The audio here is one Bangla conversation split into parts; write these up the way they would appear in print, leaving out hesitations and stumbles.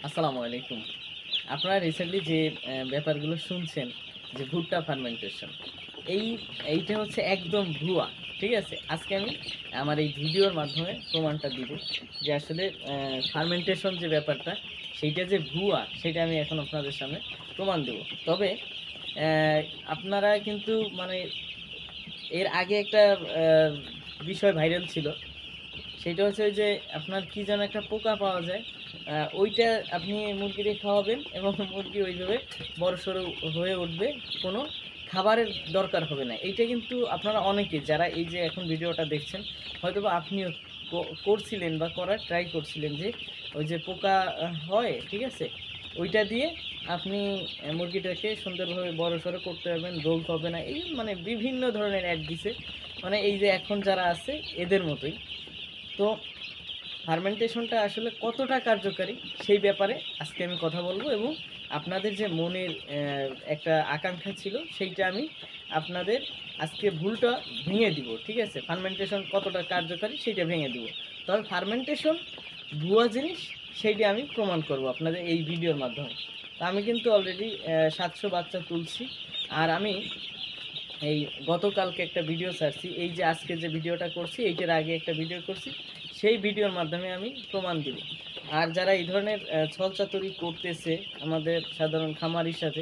আসসালামু আলাইকুম। আপনারা রিসেন্টলি যে ব্যাপারগুলো শুনছেন যে ভুট্টা ফার্মেন্টেশন, এই এইটা হচ্ছে একদম ভুয়া। ঠিক আছে? আজকে আমি আমার এই ভিডিওর মাধ্যমে প্রমাণটা দিব যে আসলে ফার্মেন্টেশন যে ব্যাপারটা সেইটা যে ভুয়া সেটা আমি এখন আপনাদের সামনে প্রমাণ দেব। তবে অ্যা আপনারা কিন্তু মানে এর আগে একটা অ্যা বিষয় ভাইরাল ছিল। সেটা হচ্ছে ওই যে আপনার কি যেন একটা পোকা পাওয়া যায়, ওইটা আপনি মুরগিরে খাওয়াবেন এবং মুরগি ওইভাবে বড়সড় হয়ে উঠবে, কোনো খাবারের দরকার হবে না। এইটা কিন্তু আপনারা অনেকে যারা এই যে এখন ভিডিওটা দেখছেন, হয়তোবা আপনিও করছিলেন বা করার ট্রাই করছিলেন যে ওই যে পোকা হয়, ঠিক আছে? ওইটা দিয়ে আপনি মুরগিটাকে সুন্দরভাবে বড়সড় করতে পারবেন, রোগ হবে না। এই মানে বিভিন্ন ধরনের অ্যাড দিছে। মানে এই যে এখন যারা আছে এদের মতোই। তো ফার্মেন্টেশনটা আসলে কতটা কার্যকারী সেই ব্যাপারে আজকে আমি কথা বলবো, এবং আপনাদের যে মনের একটা আকাঙ্ক্ষা ছিল সেইটা আমি আপনাদের আজকে ভুলটা ভেঙে দিব। ঠিক আছে? ফার্মেন্টেশন কতটা কার্যকারী সেইটা ভেঙে দিব। তবে ফার্মেন্টেশন ভুয়া জিনিস সেইটা আমি প্রমাণ করব আপনাদের এই ভিডিওর মাধ্যমে। তো আমি কিন্তু অলরেডি 700 বাচ্চা তুলছি। আর আমি এই গতকালকে একটা ভিডিও ছাড়ছি, এই যে আজকে যে ভিডিওটা করছি এইটার আগে একটা ভিডিও করছি, সেই ভিডিওর মাধ্যমে আমি প্রমাণ দিব। আর যারা এই ধরনের ছলচাতুরি করতেছে আমাদের সাধারণ খামারির সাথে,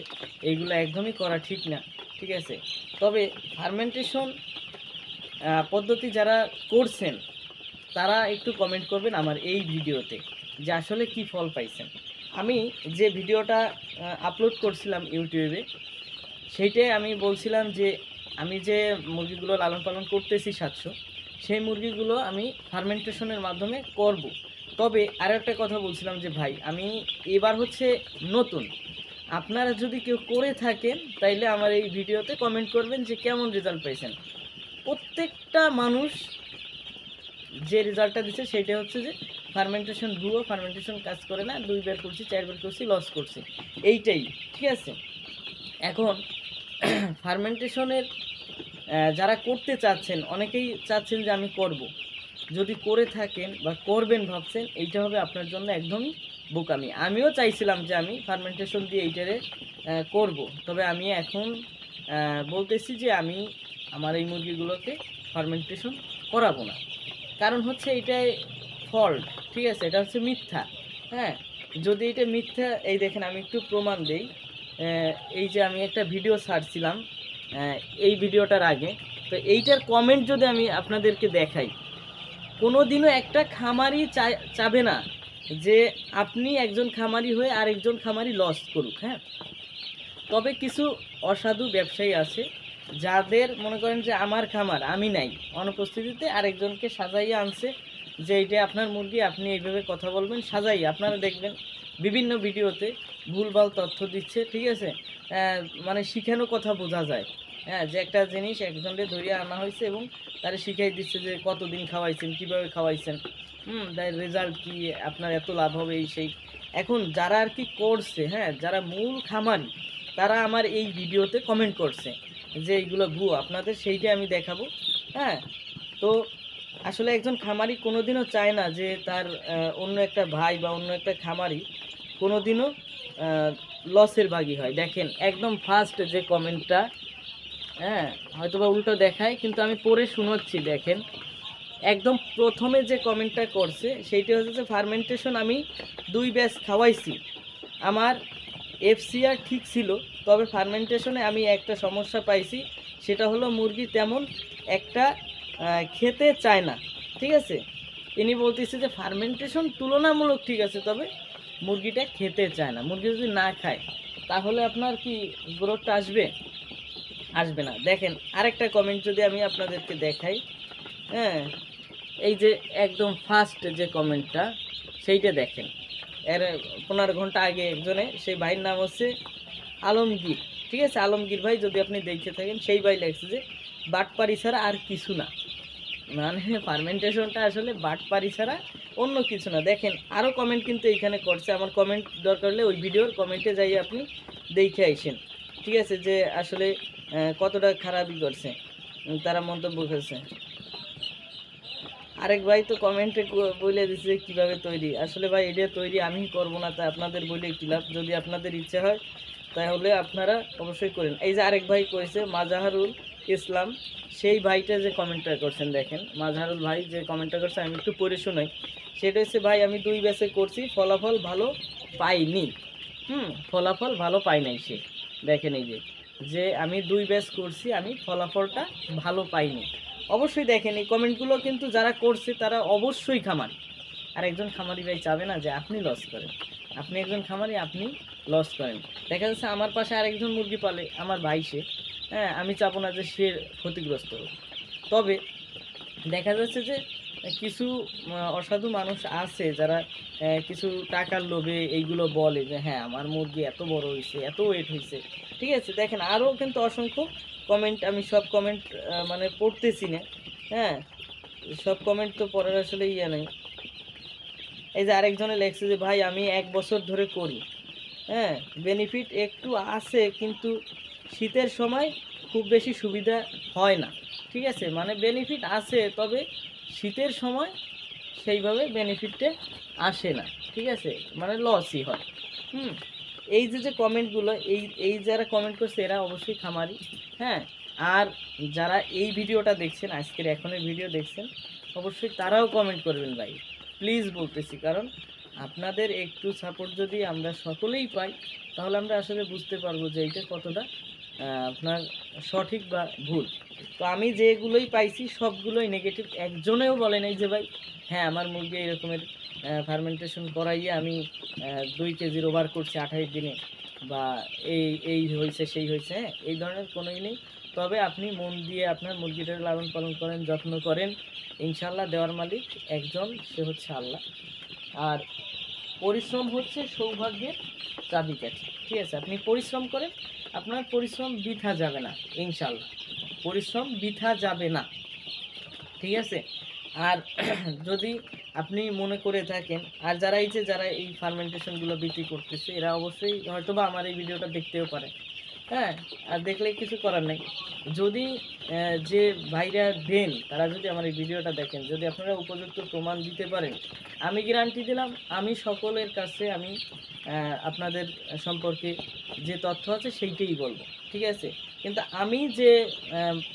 এইগুলো একদমই করা ঠিক না। ঠিক আছে? তবে ফার্মেন্টেশন পদ্ধতি যারা করছেন তারা একটু কমেন্ট করবেন আমার এই ভিডিওতে যে আসলে কি ফল পাইছেন। আমি যে ভিডিওটা আপলোড করছিলাম ইউটিউবে, সেইটাই আমি বলছিলাম যে আমি যে মুরগিগুলো লালন পালন করতেছি 700, সেই মুরগিগুলো আমি ফার্মেন্টেশনের মাধ্যমে করব। তবে আরও একটা কথা বলছিলাম যে ভাই আমি এবার হচ্ছে নতুন, আপনারা যদি কেউ করে থাকেন তাইলে আমার এই ভিডিওতে কমেন্ট করবেন যে কেমন রেজাল্ট পাইছেন। প্রত্যেকটা মানুষ যে রেজাল্টটা দিচ্ছে সেটা হচ্ছে যে ফার্মেন্টেশন ভুয়ো, ফার্মেন্টেশন কাজ করে না, 2 বার করছি 4 বার করছি, লস করছি, এইটাই। ঠিক আছে? এখন ফার্মেন্টেশনের যারা করতে চাচ্ছেন, অনেকেই চাচ্ছেন যে আমি করব। যদি করে থাকেন বা করবেন ভাবছেন, এইটা হবে আপনার জন্য একদমই বোকামি। আমিও চাইছিলাম যে আমি ফার্মেন্টেশন দিয়ে এইটারে করব। তবে আমি এখন বলতেছি যে আমি আমার এই মুরগিগুলোকে ফার্মেন্টেশন করাবো না। কারণ হচ্ছে এটাই ফল্ট। ঠিক আছে? এটা হচ্ছে মিথ্যা। হ্যাঁ? যদি এটা মিথ্যা, এই দেখেন আমি একটু প্রমাণ দেই। এই যে আমি একটা ভিডিও ছাড়ছিলাম এই ভিডিওটার আগে। তো এইটার কমেন্ট যদি আমি আপনাদেরকে দেখাই, কোনো দিনও একটা খামারি চাবে না যে আপনি একজন খামারি হয়ে আরেকজন খামারি লস করুক। হ্যাঁ? তবে কিছু অসাধু ব্যবসায়ী আছে যাদের মনে করেন যে আমার খামার আমি নাই, অনুপস্থিতিতে আরেকজনকে সাজাইয়া আনছে যে এইটা আপনার মুরগি, আপনি এইভাবে কথা বলবেন, সাজাইয়া আপনারা দেখবেন বিভিন্ন ভিডিওতে ভুলভাল তথ্য দিচ্ছে। ঠিক আছে? মানে শিখানো কথা বোঝা যায়। হ্যাঁ, যে একটা জিনিস একজনকে ধরিয়ে আনা হয়েছে এবং তারা শিখাই দিচ্ছে যে কতদিন খাওয়াইছেন, কিভাবে খাওয়াইছেন, তার রেজাল্ট কি, আপনার এত লাভ হবে এই সেই। এখন যারা আর কি করছে, হ্যাঁ, যারা মূল খামারি, তারা আমার এই ভিডিওতে কমেন্ট করছে যে এইগুলো ভুয়ো, আপনাদের সেইটা আমি দেখাবো। হ্যাঁ? তো আসলে একজন খামারি কোনোদিনও চায় না যে তার অন্য একটা ভাই বা অন্য একটা খামারি কোনোদিনও লসের ভাগী হয়। দেখেন একদম ফার্স্ট যে কমেন্টটা, হ্যাঁ, হয়তোবা উল্টো দেখায় কিন্তু আমি পড়ে শোনাচ্ছি। দেখেন একদম প্রথমে যে কমেন্টটা করছে সেইটা হচ্ছে যে ফার্মেন্টেশন আমি 2 ব্যাচ খাওয়াইছি, আমার এফসিআর ঠিক ছিল, তবে ফার্মেন্টেশনে আমি একটা সমস্যা পাইছি, সেটা হলো মুরগি তেমন একটা খেতে চায় না। ঠিক আছে? ইনি বলতেছে যে ফার্মেন্টেশন তুলনামূলক ঠিক আছে, তবে মুরগিটা খেতে চায় না। মুরগি যদি না খায় তাহলে আপনার কি গ্রোথটা আসবে? আসবে না। দেখেন আরেকটা কমেন্ট যদি আমি আপনাদেরকে দেখাই, হ্যাঁ, এই যে একদম ফার্স্ট যে কমেন্টটা সেইটা দেখেন, এর 15 ঘন্টা আগে একজনে, সেই ভাইয়ের নাম হচ্ছে আলমগীর। ঠিক আছে? আলমগীর ভাই যদি আপনি দেখতে থাকেন, সেই ভাই লেখছে যে বাটপারি ছাড়া আর কিছু না। মানে ফার্মেন্টেশনটা আসলে বাটপারি ছাড়া অন্য কিছু না। দেখেন আরও কমেন্ট কিন্তু এইখানে করছে, আমার কমেন্ট দরকার হলে ওই ভিডিওর কমেন্টে যাই আপনি দেখে আইসেন। ঠিক আছে? যে আসলে কতটা খারাপই করছে, তারা মন্তব্য করছে। আরেক ভাই তো কমেন্টে বলে দিছে কিভাবে তৈরি। আসলে ভাই এটা তৈরি আমি করব না, তাই আপনাদের বলে একটু লাভ। যদি আপনাদের ইচ্ছে হয় তাহলে আপনারা অবশ্যই করেন। এই যে আরেক ভাই করেছে মাজাহারুল ইসলাম, সেই ভাইটা যে কমেন্টটা করছেন দেখেন, মাজাহারুল ভাই যে কমেন্টটা করছে আমি একটু পড়ে শোনাই। সেটা হচ্ছে, ভাই আমি 2 ব্যাচে করছি, ফলাফল ভালো পাইনি। ফলাফল ভালো পাই নাই সে। দেখেন এই যে আমি 2 ব্যাচ করছি, আমি ফলাফলটা ভালো পাইনি। অবশ্যই দেখেন এই কমেন্টগুলো কিন্তু যারা করছে তারা অবশ্যই খামারি। আর একজন খামারি ভাই চাবে না যে আপনি লস করেন। আপনি একজন খামারি, আপনি লস করেন। দেখা যাচ্ছে আমার পাশে আরেকজন মুরগি পালে, আমার ভাই সে, হ্যাঁ, আমি চাবো না যে সে ক্ষতিগ্রস্ত হোক। তবে দেখা যাচ্ছে যে কিছু অসাধু মানুষ আছে যারা কিছু টাকার লোভে এইগুলো বলে যে হ্যাঁ আমার মুরগি এত বড় হয়েছে, এত ওয়েট হয়েছে। ঠিক আছে, দেখেন আরও কিন্তু অসংখ্য কমেন্ট, আমি সব কমেন্ট মানে পড়তেছি না। হ্যাঁ, সব কমেন্ট তো পড়ার আসলে ইয়ে নেই। এই যে আরেকজনে লেখছে যে ভাই আমি 1 বছর ধরে করি, হ্যাঁ, বেনিফিট একটু আছে কিন্তু শীতের সময় খুব বেশি সুবিধা হয় না। ঠিক আছে, মানে বেনিফিট আছে, তবে শীতের সময় সেইভাবে বেনিফিটটা আসে না। ঠিক আছে, মানে লসই হয়। হুম এই যে কমেন্টগুলো, এই যারা কমেন্ট করছে এরা অবশ্যই খামারি। হ্যাঁ, আর যারা এই ভিডিওটা দেখছেন, আজকের এখনের ভিডিও দেখছেন, অবশ্যই তারাও কমেন্ট করবেন ভাই, প্লিজ বলতেছি। কারণ আপনাদের একটু সাপোর্ট যদি আমরা সকলেই পাই, তাহলে আমরা আসলে বুঝতে পারবো যে এইটা কতটা আপনার সঠিক বা ভুল। তো আমি যেগুলোই পাইছি সবগুলোই নেগেটিভ। একজনেও বলে নাই যে ভাই হ্যাঁ আমার মুরগি এরকমের ফার্মেন্টেশন করাইয়ে আমি 2 কেজির ওভার করছি 28 দিনে, বা এই এই হয়েছে সেই হয়েছে। হ্যাঁ, এই ধরনের কোনোই নেই। তবে আপনি মন দিয়ে আপনার মুরগিটার লালন পালন করেন, যত্ন করেন, ইনশাল্লাহ দেওয়ার মালিক একজন, সে হচ্ছে আল্লাহ। আর পরিশ্রম হচ্ছে সৌভাগ্যের চাবিকাঠি। ঠিক আছে, আপনি পরিশ্রম করেন, আপনার পরিশ্রম বৃথা যাবে না, ইনশাল্লাহ পরিশ্রম বৃথা যাবে না। ঠিক আছে, আর যদি আপনি মনে করে থাকেন, আর যারা এই ফার্মেন্টেশনগুলো বিক্রি করতেছে এরা অবশ্যই হয়তোবা আমার এই ভিডিওটা দেখতেও পারে। হ্যাঁ, আর দেখলে কিছু করার নেই। যদি যে ভাইরা দেন তারা যদি আমার এই ভিডিওটা দেখেন, যদি আপনারা উপযুক্ত প্রমাণ দিতে পারেন, আমি গ্যারান্টি দিলাম আমি সকলের কাছে আমি আপনাদের সম্পর্কে যে তথ্য আছে সেইটাই বলবো। ঠিক আছে, কিন্তু আমি যে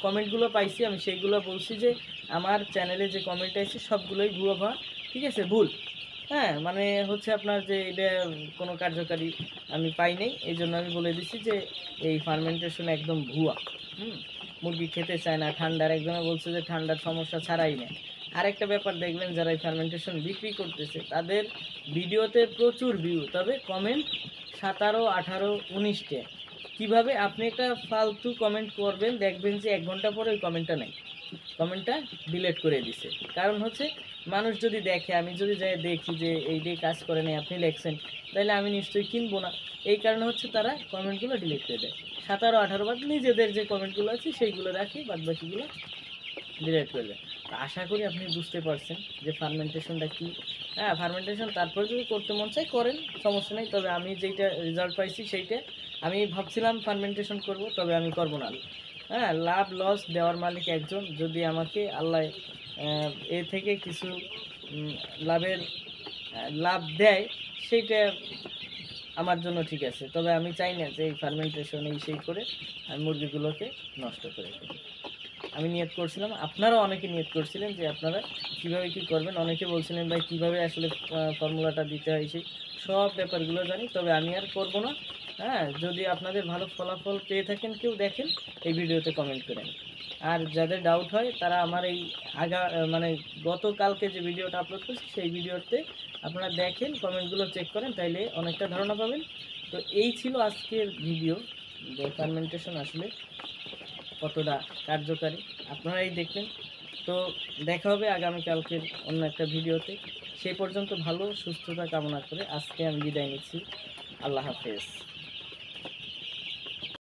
কমেন্টগুলো পাইছি আমি সেইগুলো বলছি যে আমার চ্যানেলে যে কমেন্ট আছে সবগুলোই ভুয়া। ঠিক আছে, ভুল। হ্যাঁ, মানে হচ্ছে আপনার যে এটা কোনো কার্যকারী আমি পাই নাই, এই জন্য আমি বলে দিচ্ছি যে এই ফার্মেন্টেশন একদম ভুয়া। মুরগি খেতে চায় না ঠান্ডার, একজনে বলছে যে ঠান্ডার সমস্যা ছাড়াই না। আরেকটা ব্যাপার দেখবেন, যারা এই ফার্মেন্টেশন বিক্রি করতেছে তাদের ভিডিওতে প্রচুর ভিউ, তবে কমেন্ট 17, 18, 19টা। কীভাবে আপনি একটা ফালতু কমেন্ট করবেন, দেখবেন যে 1 ঘন্টা পরে ওই কমেন্টটা নেই, কমেন্টটা ডিলিট করে দিছে। কারণ হচ্ছে মানুষ যদি দেখে, আমি যদি যাই দেখি যে এইটাই কাজ করে নেই আপনি লেখছেন, তাহলে আমি নিশ্চয়ই কিনবো না। এই কারণে হচ্ছে তারা কমেন্টগুলো ডিলিট করে দেয়। 17, 18 বার নিজেদের যে কমেন্টগুলো আছে সেইগুলো রাখি, বাদ বাকিগুলো ডিলিট করে দেয়। তো আশা করি আপনি বুঝতে পারছেন যে ফার্মেন্টেশনটা কী। হ্যাঁ, ফার্মেন্টেশন তারপরে যদি করতে মন চায় করেন, সমস্যা নেই। তবে আমি যেইটা রেজাল্ট পাইছি সেইটা, আমি ভাবছিলাম ফার্মেন্টেশন করব, তবে আমি করব না। হ্যাঁ, লাভ লস দেওয়ার মালিক একজন। যদি আমাকে আল্লাহ এ থেকে কিছু লাভের লাভ দেয়, সেইটা আমার জন্য ঠিক আছে। তবে আমি চাই না যে এই ফার্মেন্টেশন এই সেই করে আমি মুরগিগুলোকে নষ্ট করে দিই। আমি নিয়ত করছিলাম, আপনারাও অনেকে নিয়ত করছিলেন যে আপনারা কীভাবে কী করবেন। অনেকে বলছিলেন ভাই কীভাবে আসলে ফর্মুলাটা দিতে হয়, সেই সব ব্যাপারগুলো জানি, তবে আমি আর করব না। হ্যাঁ, যদি আপনাদের ভালো ফলাফল পেয়ে থাকেন, কেউ দেখেন, এই ভিডিওতে কমেন্ট করেন। আর যাদের ডাউট হয় তারা আমার এই মানে গতকালকে যে ভিডিওটা আপলোড করছি সেই ভিডিওতে আপনারা দেখেন, কমেন্টগুলো চেক করেন, তাইলে অনেকটা ধারণা পাবেন। তো এই ছিল আজকের ভিডিও, যে ফার্মেন্টেশন আসলে কতটা কার্যকারী আপনারাই দেখবেন। তো দেখা হবে আগামীকালকের অন্য একটা ভিডিওতে। সেই পর্যন্ত ভালো সুস্থতা কামনা করে আজকে আমি বিদায় নিচ্ছি। আল্লাহ হাফেজ।